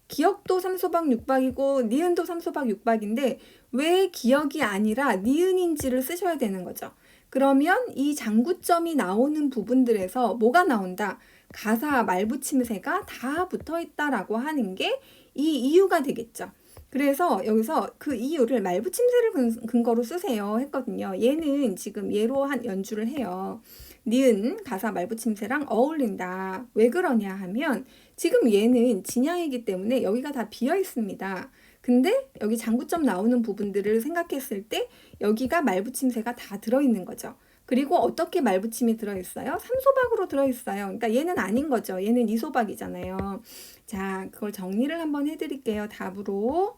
기역도 3소박 6박이고 니은도 3소박 6박인데 왜 기역이 아니라 니은인지를 쓰셔야 되는 거죠. 그러면 이 장구점이 나오는 부분들에서 뭐가 나온다? 가사 말붙임새가 다 붙어 있다라고 하는 게 이 이유가 되겠죠. 그래서 여기서 그 이유를 말붙임새를 근거로 쓰세요 했거든요. 얘는 지금 얘로 한 연주를 해요. 니은 가사 말붙임새랑 어울린다. 왜 그러냐 하면 지금 얘는 진양이기 때문에 여기가 다 비어 있습니다. 근데 여기 장구점 나오는 부분들을 생각했을 때 여기가 말붙임새가 다 들어있는 거죠. 그리고 어떻게 말붙임이 들어있어요? 3소박으로 들어있어요. 그러니까 얘는 아닌 거죠. 얘는 2소박이잖아요. 자, 그걸 정리를 한번 해드릴게요. 답으로.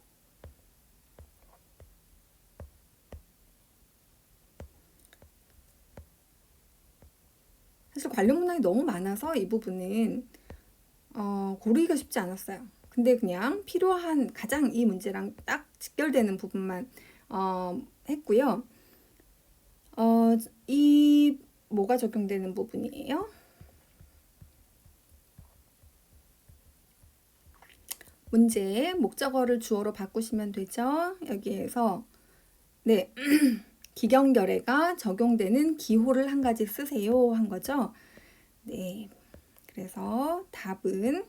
사실 관련 문항이 너무 많아서 이 부분은 고르기가 쉽지 않았어요. 근데 그냥 필요한 가장 이 문제랑 딱 직결되는 부분만 했고요. 이 뭐가 적용되는 부분이에요? 문제 목적어를 주어로 바꾸시면 되죠. 여기에서 네, 기경결의가 적용되는 기호를 한 가지 쓰세요 한 거죠. 네, 그래서 답은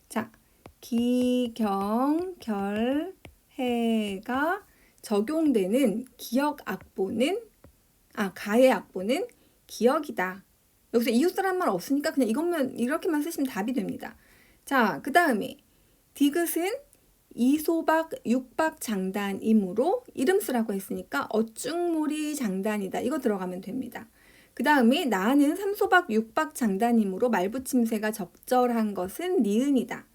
자, 기경결해가 적용되는 가의 악보는 기억이다. 여기서 이웃사란 말 없으니까 그냥 이것만 이렇게만 쓰시면 답이 됩니다. 자, 그 다음에 디귿은 이소박 육박 장단이므로 이름 쓰라고 했으니까 어쭉몰이 장단이다. 이거 들어가면 됩니다. 그 다음에 나는 삼소박 육박 장단이므로 말붙임새가 적절한 것은 니은이다.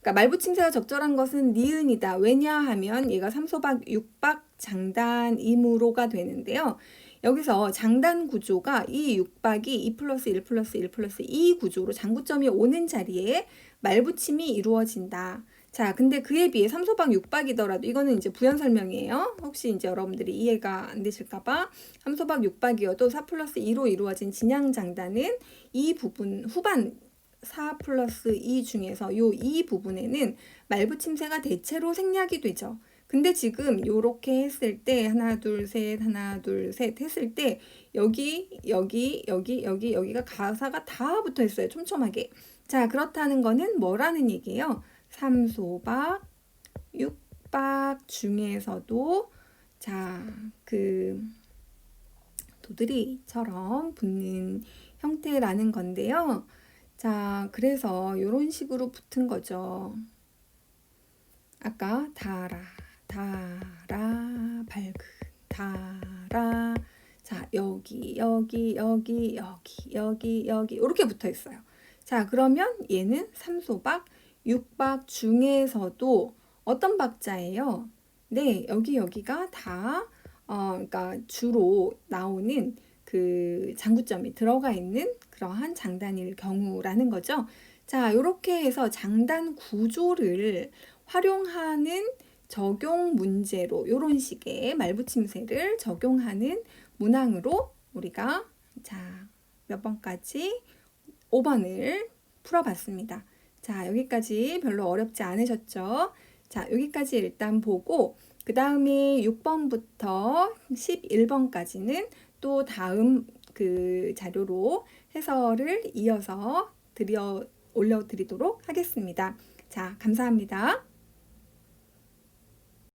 그러니까 말붙임새가 적절한 것은 니은이다. 왜냐하면 얘가 삼소박 육박 장단이므로가 되는데요. 여기서 장단 구조가 이 육박이 2 플러스 1 플러스 1 플러스 2 구조로 장구점이 오는 자리에 말붙임이 이루어진다. 자, 근데 그에 비해 삼소박 육박이더라도 이거는 이제 부연 설명이에요. 혹시 이제 여러분들이 이해가 안 되실까봐 삼소박 육박이어도 4 플러스 2로 이루어진 진양 장단은 이 부분 후반 4 플러스 2 중에서 요 이 부분에는 말붙임새가 대체로 생략이 되죠. 근데 지금 요렇게 했을 때 하나 둘 셋 했을 때 여기가 가사가 다 붙어 있어요. 촘촘하게. 자, 그렇다는 거는 뭐라는 얘기예요? 삼소박 육박 중에서도 자, 그 도드리처럼 붙는 형태라는 건데요. 자, 그래서 이런 식으로 붙은 거죠. 아까 달아, 밝은, 달아. 자, 여기 이렇게 붙어 있어요. 자, 그러면 얘는 삼소박, 육박 중에서도 어떤 박자예요? 네, 여기가 다 그러니까 주로 나오는 그 장구점이 들어가 있는 그러한 장단일 경우라는 거죠. 자, 이렇게 해서 장단 구조를 활용하는 적용 문제로 이런 식의 말붙임새를 적용하는 문항으로 우리가 자, 몇 번까지 5번을 풀어봤습니다. 자, 여기까지 별로 어렵지 않으셨죠? 자, 여기까지 일단 보고 그 다음에 6번부터 11번까지는 또 다음 그 자료로 해설을 이어서 올려드리도록 하겠습니다. 자, 감사합니다.